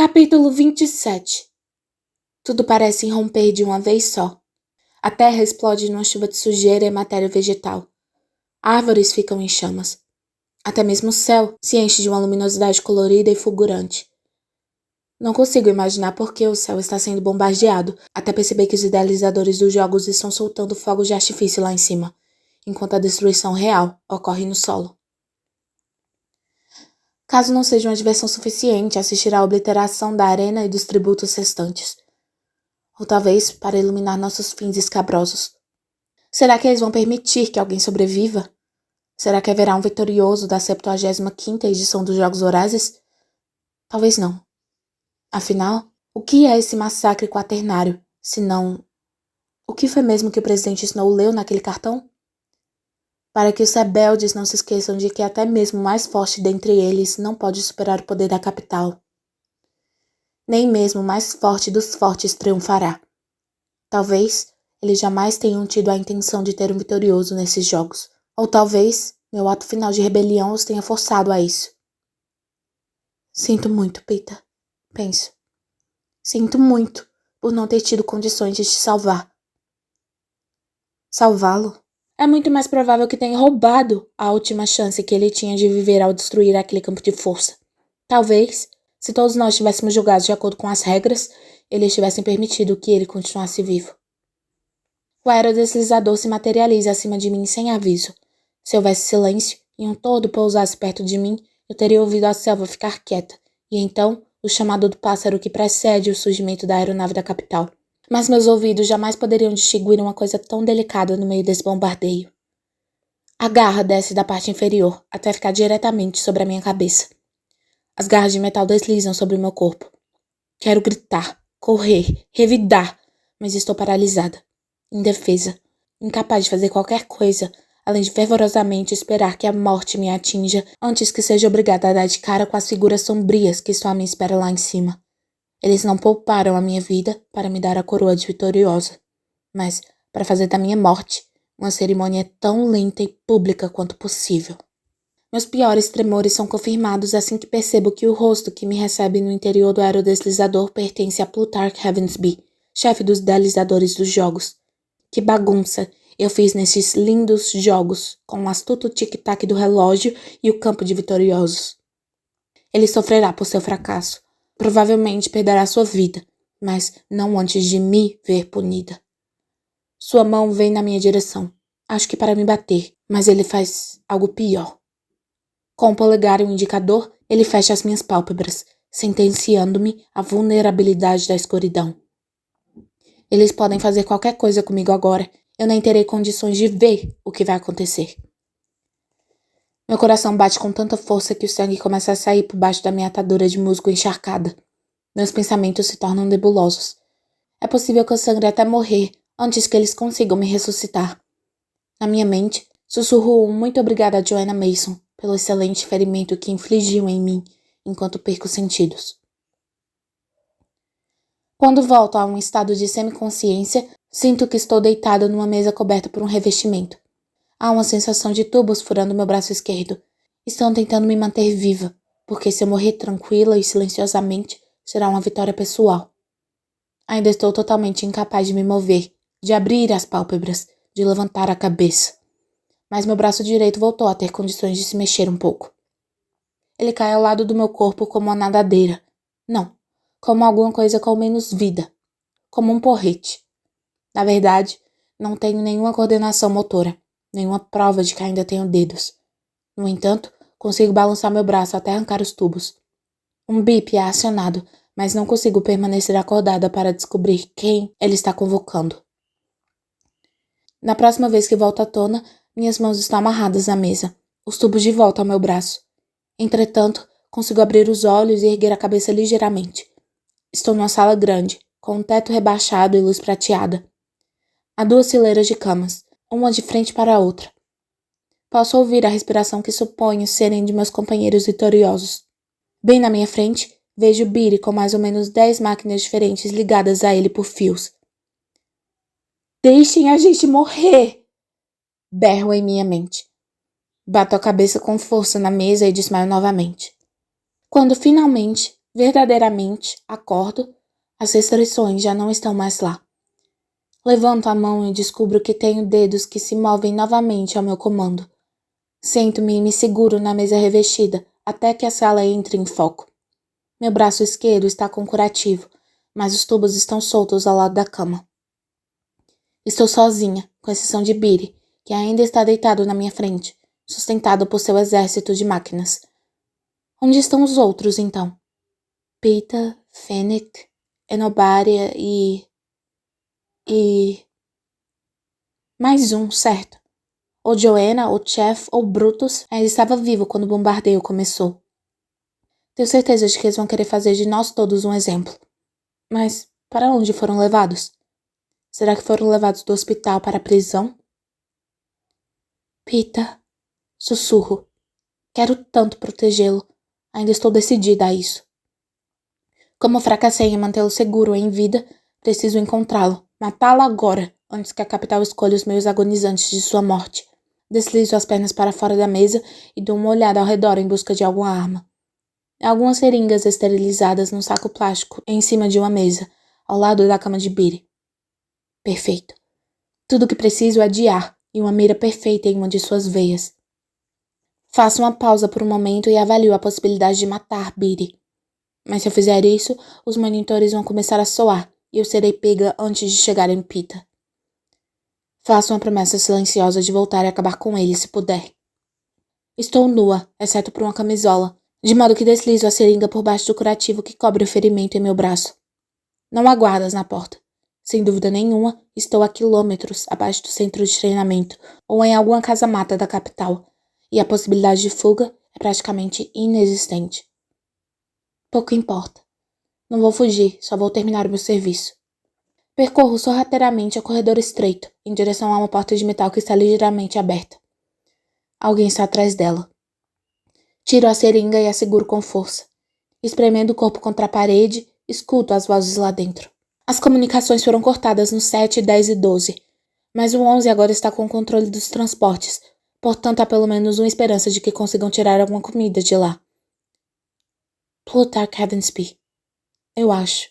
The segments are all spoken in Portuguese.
Capítulo 27. Tudo parece irromper de uma vez só. A terra explode numa chuva de sujeira e matéria vegetal. Árvores ficam em chamas. Até mesmo o céu se enche de uma luminosidade colorida e fulgurante. Não consigo imaginar por que o céu está sendo bombardeado, até perceber que os idealizadores dos jogos estão soltando fogos de artifício lá em cima, enquanto a destruição real ocorre no solo. Caso não seja uma diversão suficiente assistir à obliteração da arena e dos tributos restantes. Ou talvez para iluminar nossos fins escabrosos. Será que eles vão permitir que alguém sobreviva? Será que haverá um vitorioso da 75ª edição dos Jogos Vorazes? Talvez não. Afinal, o que é esse massacre quaternário, se não... O que foi mesmo que o presidente Snow leu naquele cartão? Para que os rebeldes não se esqueçam de que até mesmo o mais forte dentre eles não pode superar o poder da capital. Nem mesmo o mais forte dos fortes triunfará. Talvez eles jamais tenham tido a intenção de ter um vitorioso nesses jogos. Ou talvez meu ato final de rebelião os tenha forçado a isso. Sinto muito, Peeta. Penso. Sinto muito por não ter tido condições de te salvar. Salvá-lo? É muito mais provável que tenha roubado a última chance que ele tinha de viver ao destruir aquele campo de força. Talvez, se todos nós tivéssemos julgado de acordo com as regras, eles tivessem permitido que ele continuasse vivo. O aerodeslizador se materializa acima de mim sem aviso. Se houvesse silêncio e um todo pousasse perto de mim, eu teria ouvido a selva ficar quieta, e então o chamado do pássaro que precede o surgimento da aeronave da capital. Mas meus ouvidos jamais poderiam distinguir uma coisa tão delicada no meio desse bombardeio. A garra desce da parte inferior, até ficar diretamente sobre a minha cabeça. As garras de metal deslizam sobre o meu corpo. Quero gritar, correr, revidar, mas estou paralisada, indefesa, incapaz de fazer qualquer coisa, além de fervorosamente esperar que a morte me atinja antes que seja obrigada a dar de cara com as figuras sombrias que estão à minha espera lá em cima. Eles não pouparam a minha vida para me dar a coroa de vitoriosa, mas para fazer da minha morte uma cerimônia tão lenta e pública quanto possível. Meus piores tremores são confirmados assim que percebo que o rosto que me recebe no interior do aerodeslizador pertence a Plutarch Heavensbee, chefe dos idealizadores dos jogos. Que bagunça eu fiz nesses lindos jogos, com o astuto tic-tac do relógio e o campo de vitoriosos. Ele sofrerá por seu fracasso. Provavelmente perderá sua vida, mas não antes de me ver punida. Sua mão vem na minha direção, acho que para me bater, mas ele faz algo pior. Com o polegar e o indicador, ele fecha as minhas pálpebras, sentenciando-me à vulnerabilidade da escuridão. Eles podem fazer qualquer coisa comigo agora, eu nem terei condições de ver o que vai acontecer. Meu coração bate com tanta força que o sangue começa a sair por baixo da minha atadura de musgo encharcada. Meus pensamentos se tornam nebulosos. É possível que eu sangre até morrer, antes que eles consigam me ressuscitar. Na minha mente, sussurro um muito obrigada a Joanna Mason, pelo excelente ferimento que infligiu em mim, enquanto perco os sentidos. Quando volto a um estado de semiconsciência, sinto que estou deitada numa mesa coberta por um revestimento. Há uma sensação de tubos furando meu braço esquerdo. Estão tentando me manter viva, porque se eu morrer tranquila e silenciosamente, será uma vitória pessoal. Ainda estou totalmente incapaz de me mover, de abrir as pálpebras, de levantar a cabeça. Mas meu braço direito voltou a ter condições de se mexer um pouco. Ele cai ao lado do meu corpo como uma nadadeira. Não, como alguma coisa com menos vida. Como um porrete. Na verdade, não tenho nenhuma coordenação motora. Nenhuma prova de que ainda tenho dedos. No entanto, consigo balançar meu braço até arrancar os tubos. Um bip é acionado, mas não consigo permanecer acordada para descobrir quem ele está convocando. Na próxima vez que volto à tona, minhas mãos estão amarradas à mesa, os tubos de volta ao meu braço. Entretanto, consigo abrir os olhos e erguer a cabeça ligeiramente. Estou numa sala grande, com um teto rebaixado e luz prateada. Há 2 fileiras de camas, uma de frente para a outra. Posso ouvir a respiração que suponho serem de meus companheiros vitoriosos. Bem na minha frente, vejo Beatty com mais ou menos 10 máquinas diferentes ligadas a ele por fios. Deixem a gente morrer! Berro em minha mente. Bato a cabeça com força na mesa e desmaio novamente. Quando finalmente Verdadeiramente, acordo, as restrições já não estão mais lá. Levanto a mão e descubro que tenho dedos que se movem novamente ao meu comando. Sento-me e me seguro na mesa revestida até que a sala entre em foco. Meu braço esquerdo está com curativo, mas os tubos estão soltos ao lado da cama. Estou sozinha, com exceção de Billy, que ainda está deitado na minha frente, sustentado por seu exército de máquinas. Onde estão os outros, então? Pita, Fennec, Enobaria e... Mais um, certo. Ou Joanna, ou Chef, ou Brutus ainda estava vivo quando o bombardeio começou. Tenho certeza de que eles vão querer fazer de nós todos um exemplo. Mas para onde foram levados? Será que foram levados do hospital para a prisão? Pita, sussurro. Quero tanto protegê-lo. Ainda estou decidida a isso. Como fracassei em mantê-lo seguro em vida, preciso encontrá-lo, matá-lo agora, antes que a capital escolha os meios agonizantes de sua morte. Deslizo as pernas para fora da mesa e dou uma olhada ao redor em busca de alguma arma. Algumas seringas esterilizadas num saco plástico em cima de uma mesa, ao lado da cama de Billy. Perfeito. Tudo o que preciso é de ar e uma mira perfeita em uma de suas veias. Faço uma pausa por um momento e avalio a possibilidade de matar Billy. Mas se eu fizer isso, os monitores vão começar a soar e eu serei pega antes de chegar em Pita. Faço uma promessa silenciosa de voltar e acabar com ele se puder. Estou nua, exceto por uma camisola, de modo que deslizo a seringa por baixo do curativo que cobre o ferimento em meu braço. Não há guardas na porta. Sem dúvida nenhuma, estou a quilômetros abaixo do centro de treinamento ou em alguma casa-mata da capital, e a possibilidade de fuga é praticamente inexistente. Pouco importa. Não vou fugir, só vou terminar o meu serviço. Percorro sorrateiramente o corredor estreito, em direção a uma porta de metal que está ligeiramente aberta. Alguém está atrás dela. Tiro a seringa e a seguro com força. Espremendo o corpo contra a parede, escuto as vozes lá dentro. As comunicações foram cortadas no 7, 10 e 12, mas o 11 agora está com o controle dos transportes, portanto há pelo menos uma esperança de que consigam tirar alguma comida de lá. Plutarch Heavensby. Eu acho.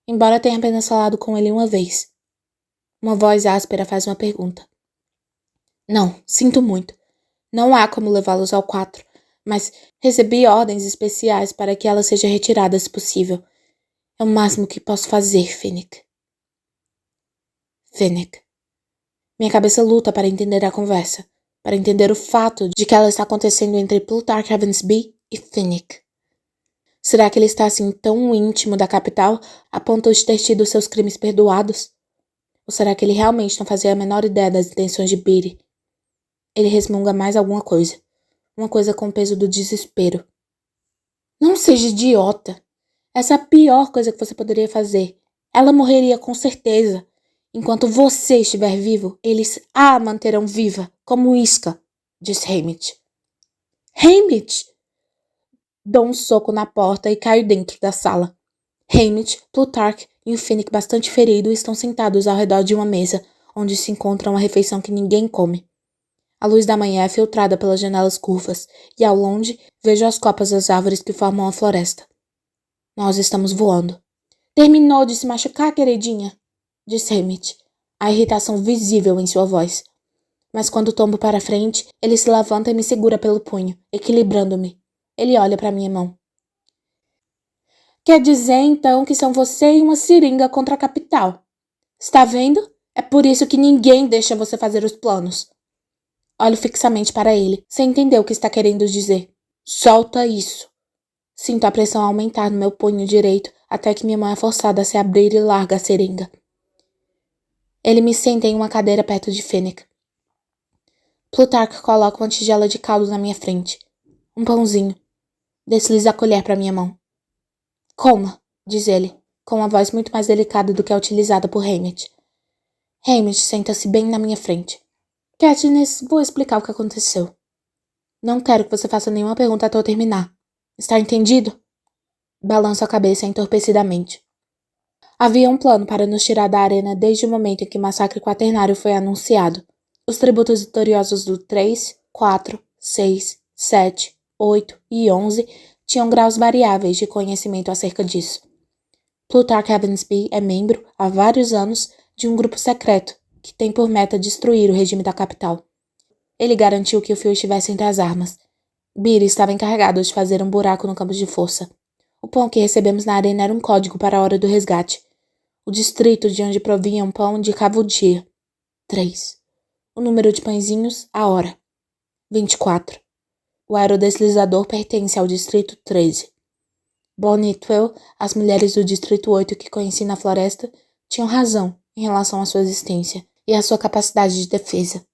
Embora tenha apenas falado com ele uma vez. Uma voz áspera faz uma pergunta. Não, sinto muito. Não há como levá-los ao 4, mas recebi ordens especiais para que ela seja retirada se possível. É o máximo que posso fazer, Fennec. Fennec. Minha cabeça luta para entender a conversa, para entender o fato de que ela está acontecendo entre Plutarch Heavensby e Fennec. Será que ele está assim tão íntimo da capital a ponto de ter tido seus crimes perdoados? Ou será que ele realmente não fazia a menor ideia das intenções de Billy? Ele resmunga mais alguma coisa. Uma coisa com o peso do desespero. Não seja idiota. Essa é a pior coisa que você poderia fazer. Ela morreria com certeza. Enquanto você estiver vivo, eles a manterão viva, como isca, disse Haymitch. Haymitch! Dou um soco na porta e caio dentro da sala. Haymitch, Plutarch e o Fennec bastante ferido estão sentados ao redor de uma mesa, onde se encontra uma refeição que ninguém come. A luz da manhã é filtrada pelas janelas curvas, e ao longe vejo as copas das árvores que formam a floresta. Nós estamos voando. Terminou de se machucar, queridinha? Disse Haymitch, a irritação visível em sua voz. Mas quando tombo para frente, ele se levanta e me segura pelo punho, equilibrando-me. Ele olha para minha mão. Quer dizer, então, que são você e uma seringa contra a capital. Está vendo? É por isso que ninguém deixa você fazer os planos. Olho fixamente para ele, sem entender o que está querendo dizer. Solta isso. Sinto a pressão aumentar no meu punho direito, até que minha mão é forçada a se abrir e larga a seringa. Ele me senta em uma cadeira perto de Fennec. Plutarch coloca uma tigela de caldo na minha frente. Um pãozinho. Desliza a colher para minha mão. Coma, diz ele, com uma voz muito mais delicada do que a utilizada por Haymitch. Haymitch senta-se bem na minha frente. Katniss, vou explicar o que aconteceu. Não quero que você faça nenhuma pergunta até eu terminar. Está entendido? Balanço a cabeça entorpecidamente. Havia um plano para nos tirar da arena desde o momento em que o massacre quaternário foi anunciado. Os tributos vitoriosos do 3, 4, 6, 7, 8 e 11 tinham graus variáveis de conhecimento acerca disso. Plutarch Evansby é membro, há vários anos, de um grupo secreto que tem por meta destruir o regime da capital. Ele garantiu que o fio estivesse entre as armas. Beatty estava encarregado de fazer um buraco no campo de força. O pão que recebemos na arena era um código para a hora do resgate. O distrito de onde provinha um pão indicava o dia. 3. O número de pãezinhos, a hora. 24. O aerodeslizador pertence ao distrito 13. Bonnie e Twell, as mulheres do distrito 8 que conheci na floresta, tinham razão em relação à sua existência e à sua capacidade de defesa.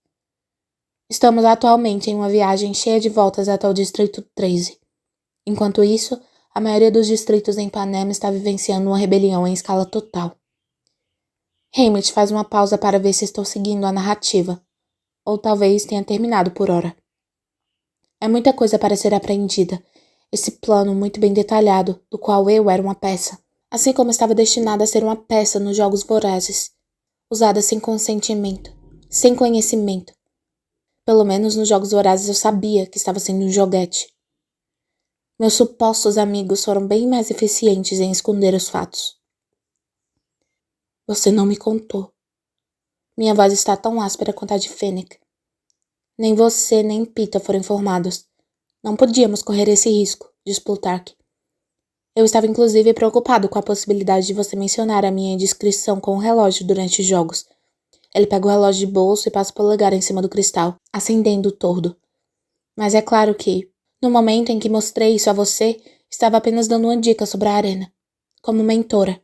Estamos atualmente em uma viagem cheia de voltas até o distrito 13. Enquanto isso, a maioria dos distritos em Panem está vivenciando uma rebelião em escala total. Hammett faz uma pausa para ver se estou seguindo a narrativa, ou talvez tenha terminado por hora. É muita coisa para ser apreendida, esse plano muito bem detalhado, do qual eu era uma peça, assim como estava destinada a ser uma peça nos Jogos Vorazes, usada sem consentimento, sem conhecimento. Pelo menos nos Jogos Vorazes eu sabia que estava sendo um joguete. Meus supostos amigos foram bem mais eficientes em esconder os fatos. Você não me contou. Minha voz está tão áspera quanto a de Fennec. Nem você nem Pita foram informados. Não podíamos correr esse risco, disse Plutarch. Eu estava inclusive preocupado com a possibilidade de você mencionar a minha indiscrição com o relógio durante os jogos. Ele pega o relógio de bolso e passa o polegar em cima do cristal, acendendo o tordo. Mas é claro que, no momento em que mostrei isso a você, estava apenas dando uma dica sobre a arena, como mentora.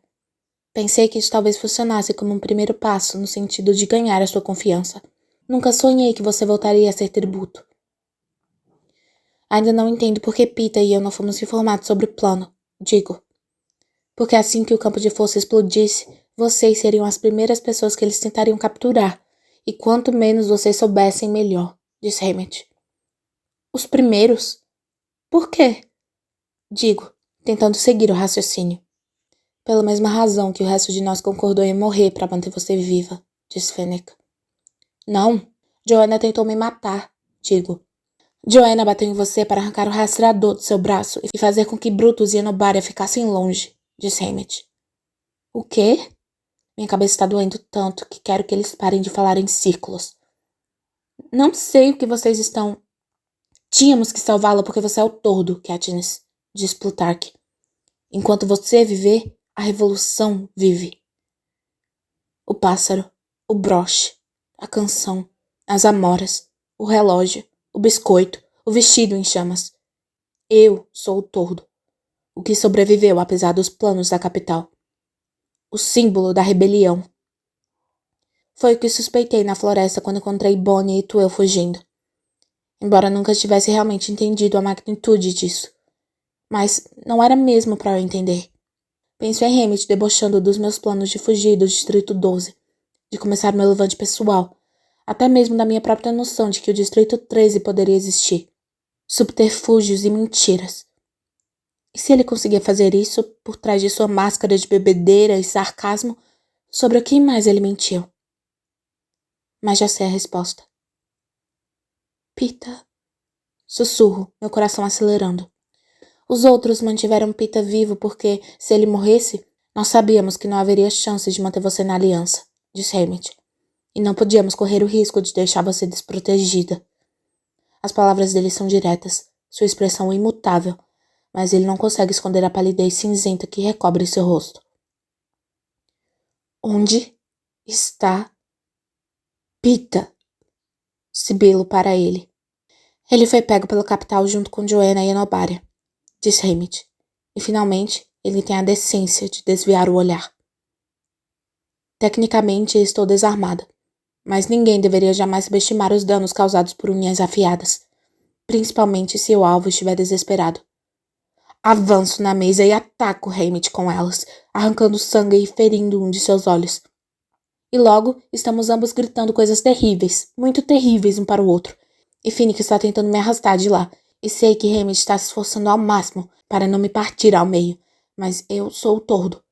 Pensei que isso talvez funcionasse como um primeiro passo no sentido de ganhar a sua confiança. Nunca sonhei que você voltaria a ser tributo. Ainda não entendo por que Pita e eu não fomos informados sobre o plano, digo. Porque assim que o campo de força explodisse, vocês seriam as primeiras pessoas que eles tentariam capturar, e quanto menos vocês soubessem, melhor, disse Hammett. Os primeiros? Por quê? Digo, tentando seguir o raciocínio. Pela mesma razão que o resto de nós concordou em morrer para manter você viva, disse Fennec. Não, Joanna tentou me matar, digo. Joanna bateu em você para arrancar o rastreador do seu braço e fazer com que Brutus e Enobaria ficassem longe, disse Hammett. O quê? Minha cabeça está doendo tanto que quero que eles parem de falar em círculos. Não sei o que vocês estão... Tínhamos que salvá-la porque você é o tordo, Katniss, disse Plutarch. Enquanto você viver, a revolução vive. O pássaro, o broche, a canção, as amoras, o relógio, o biscoito, o vestido em chamas. Eu sou o tordo, o que sobreviveu apesar dos planos da capital. O símbolo da rebelião. Foi o que suspeitei na floresta quando encontrei Bonnie e Twell fugindo. Embora nunca tivesse realmente entendido a magnitude disso. Mas não era mesmo para eu entender. Penso em Hammett debochando dos meus planos de fugir do Distrito 12, de começar meu levante pessoal, até mesmo da minha própria noção de que o Distrito 13 poderia existir. Subterfúgios e mentiras. E se ele conseguia fazer isso, por trás de sua máscara de bebedeira e sarcasmo, sobre o que mais ele mentiu? Mas já sei a resposta. Pita. Sussurro, meu coração acelerando. Os outros mantiveram Pita vivo porque, se ele morresse, nós sabíamos que não haveria chance de manter você na aliança, disse Hammett. E não podíamos correr o risco de deixar você desprotegida. As palavras dele são diretas, sua expressão imutável, mas ele não consegue esconder a palidez cinzenta que recobre seu rosto. Onde está Pita? Sibilo para ele. Ele foi pego pelo capital junto com Joanna e Enobaria, disse Hammett, e finalmente ele tem a decência de desviar o olhar. Tecnicamente estou desarmada, mas ninguém deveria jamais subestimar os danos causados por unhas afiadas, principalmente se o alvo estiver desesperado. Avanço na mesa e ataco Hammett com elas, arrancando sangue e ferindo um de seus olhos. E logo estamos ambos gritando coisas terríveis, muito terríveis um para o outro, e Finnick está tentando me arrastar de lá, e sei que Hammett está se esforçando ao máximo para não me partir ao meio, mas eu sou o tordo.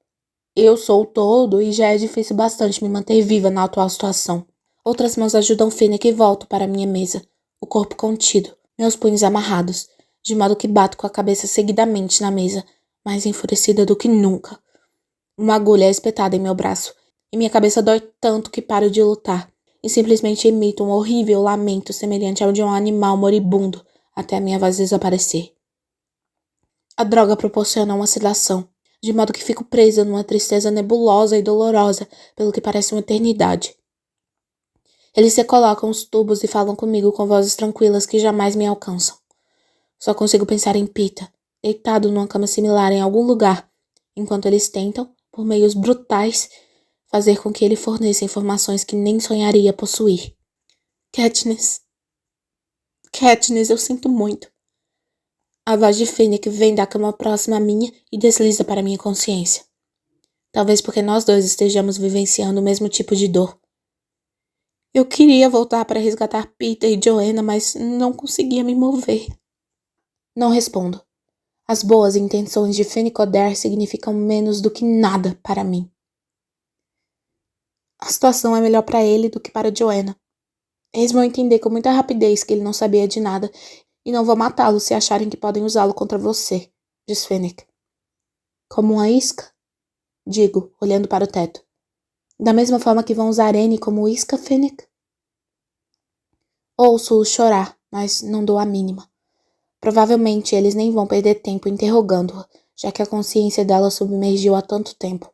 Eu sou o tordo e já é difícil bastante me manter viva na atual situação. Outras mãos ajudam Finnick e volto para minha mesa, o corpo contido, meus punhos amarrados, de modo que bato com a cabeça seguidamente na mesa, mais enfurecida do que nunca. Uma agulha é espetada em meu braço, e minha cabeça dói tanto que paro de lutar, e simplesmente emito um horrível lamento semelhante ao de um animal moribundo, até a minha voz desaparecer. A droga proporciona uma sedação, de modo que fico presa numa tristeza nebulosa e dolorosa, pelo que parece uma eternidade. Eles se colocam os tubos e falam comigo com vozes tranquilas que jamais me alcançam. Só consigo pensar em Pita, deitado numa cama similar em algum lugar, enquanto eles tentam, por meios brutais, fazer com que ele forneça informações que nem sonharia possuir. Katniss, eu sinto muito. A voz de Finnick vem da cama próxima à minha e desliza para minha consciência. Talvez porque nós dois estejamos vivenciando o mesmo tipo de dor. Eu queria voltar para resgatar Peter e Joanna, mas não conseguia me mover. Não respondo. As boas intenções de Finnick Odair significam menos do que nada para mim. A situação é melhor para ele do que para Joanna. Eles vão entender com muita rapidez que ele não sabia de nada e não vão matá-lo se acharem que podem usá-lo contra você, diz Finnick. Como uma isca? Digo, olhando para o teto. Da mesma forma que vão usar Annie como isca, Finnick? Ouço-o chorar, mas não dou a mínima. Provavelmente eles nem vão perder tempo interrogando-a, já que a consciência dela submergiu há tanto tempo.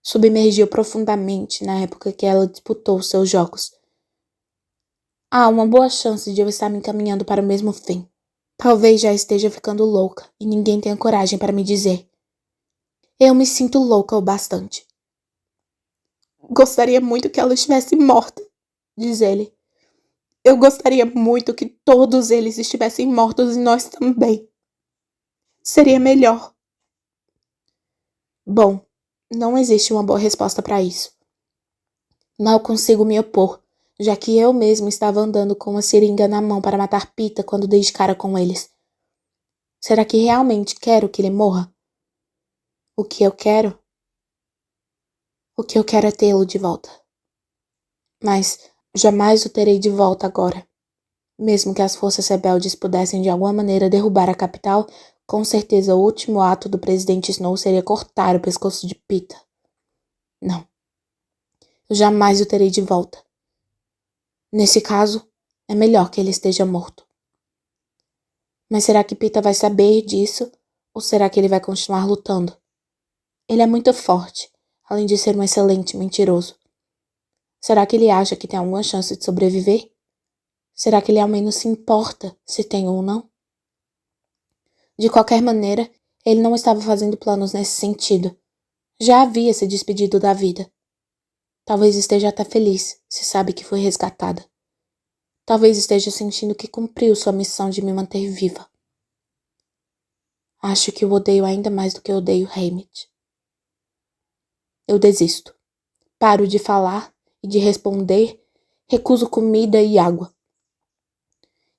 Submergiu profundamente na época que ela disputou seus jogos. Há uma boa chance de eu estar me encaminhando para o mesmo fim. Talvez já esteja ficando louca e ninguém tenha coragem para me dizer. Eu me sinto louca o bastante. Gostaria muito que ela estivesse morta, diz ele. Eu gostaria muito que todos eles estivessem mortos e nós também. Seria melhor. Bom, não existe uma boa resposta para isso. Mal consigo me opor, já que eu mesmo estava andando com uma seringa na mão para matar Pita quando dei de cara com eles. Será que realmente quero que ele morra? O que eu quero? O que eu quero é tê-lo de volta. Mas jamais o terei de volta agora. Mesmo que as forças rebeldes pudessem de alguma maneira derrubar a capital, com certeza o último ato do presidente Snow seria cortar o pescoço de Pita. Não. Eu jamais o terei de volta. Nesse caso, é melhor que ele esteja morto. Mas será que Pita vai saber disso? Ou será que ele vai continuar lutando? Ele é muito forte, além de ser um excelente mentiroso. Será que ele acha que tem alguma chance de sobreviver? Será que ele ao menos se importa se tem ou não? De qualquer maneira, ele não estava fazendo planos nesse sentido. Já havia se despedido da vida. Talvez esteja até feliz, se sabe que foi resgatada. Talvez esteja sentindo que cumpriu sua missão de me manter viva. Acho que o odeio ainda mais do que odeio Haymitch. Eu desisto. Paro de falar e de responder, recuso comida e água.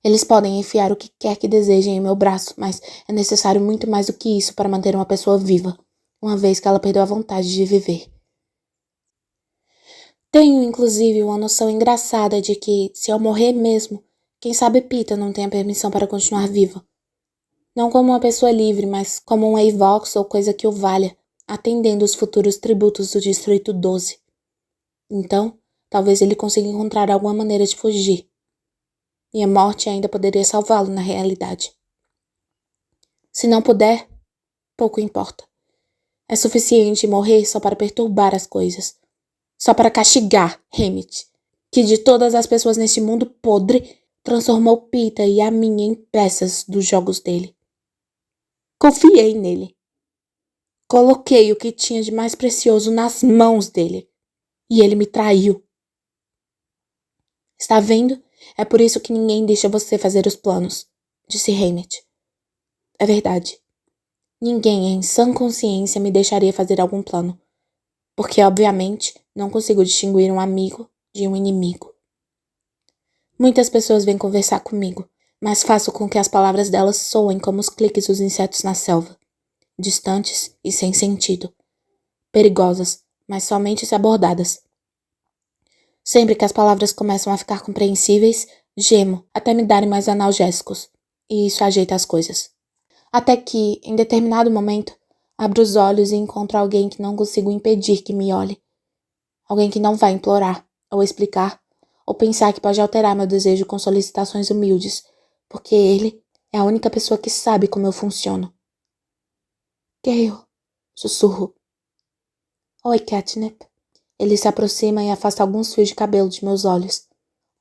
Eles podem enfiar o que quer que desejem em meu braço, mas é necessário muito mais do que isso para manter uma pessoa viva, uma vez que ela perdeu a vontade de viver. Tenho, inclusive, uma noção engraçada de que, se eu morrer mesmo, quem sabe Pita não tenha permissão para continuar viva. Não como uma pessoa livre, mas como um Avox ou coisa que o valha, atendendo os futuros tributos do Distrito 12. Então, talvez ele consiga encontrar alguma maneira de fugir. E a morte ainda poderia salvá-lo na realidade. Se não puder, pouco importa. É suficiente morrer só para perturbar as coisas. Só para castigar Haymitch, que de todas as pessoas neste mundo podre, transformou Pita e a minha em peças dos jogos dele. Confiei nele. Coloquei o que tinha de mais precioso nas mãos dele. E ele me traiu. Está vendo? É por isso que ninguém deixa você fazer os planos, disse Haymitch. É verdade. Ninguém em sã consciência me deixaria fazer algum plano. Porque, obviamente, não consigo distinguir um amigo de um inimigo. Muitas pessoas vêm conversar comigo, mas faço com que as palavras delas soem como os cliques dos insetos na selva. Distantes e sem sentido. Perigosas, mas somente se abordadas. Sempre que as palavras começam a ficar compreensíveis, gemo até me darem mais analgésicos. e isso ajeita as coisas. Até que, em determinado momento, abro os olhos e encontro alguém que não consigo impedir que me olhe. Alguém que não vai implorar, ou explicar, ou pensar que pode alterar meu desejo com solicitações humildes, porque ele é a única pessoa que sabe como eu funciono. Gale, sussurro. Oi, Catnip. Ele se aproxima e afasta alguns fios de cabelo de meus olhos.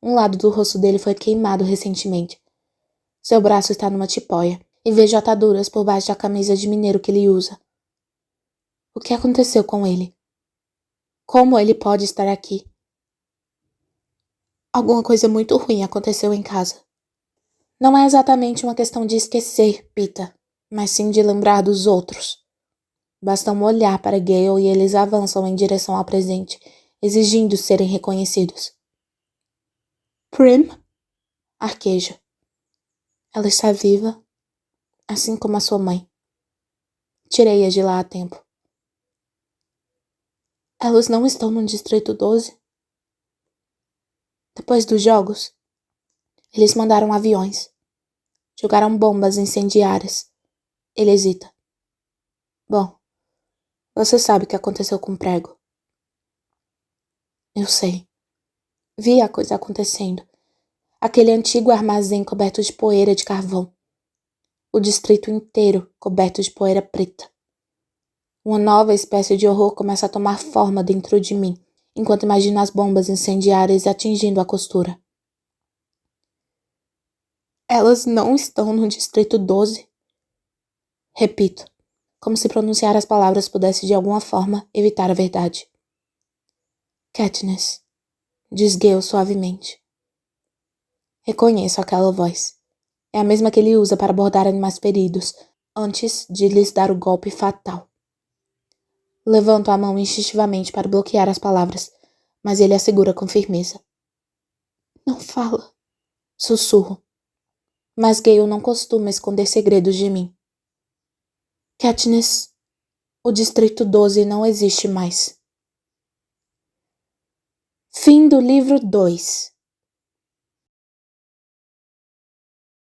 Um lado do rosto dele foi queimado recentemente. Seu braço está numa tipóia, e vejo ataduras por baixo da camisa de mineiro que ele usa. O que aconteceu com ele? Como ele pode estar aqui? Alguma coisa muito ruim aconteceu em casa. Não é exatamente uma questão de esquecer, Pita, mas sim de lembrar dos outros. Basta um olhar para Gale e eles avançam em direção ao presente, exigindo serem reconhecidos. Prim? Arqueja. Ela está viva, assim como a sua mãe. Tirei-a de lá a tempo. Elas não estão no Distrito 12? Depois dos jogos, eles mandaram aviões. Jogaram bombas incendiárias. Ele hesita. Bom, você sabe o que aconteceu com o prego. Eu sei. Vi a coisa acontecendo. Aquele antigo armazém coberto de poeira de carvão. O distrito inteiro coberto de poeira preta. Uma nova espécie de horror começa a tomar forma dentro de mim, enquanto imagino as bombas incendiárias atingindo a costura. Elas não estão no Distrito 12. Repito, como se pronunciar as palavras pudesse de alguma forma evitar a verdade. Katniss, diz Gale suavemente. Reconheço aquela voz. É a mesma que ele usa para abordar animais feridos, antes de lhes dar o golpe fatal. Levanto a mão instintivamente para bloquear as palavras, mas ele a segura com firmeza. Não fala, sussurro. Mas Gale não costuma esconder segredos de mim. Katniss, o Distrito 12 não existe mais. Fim do livro 2.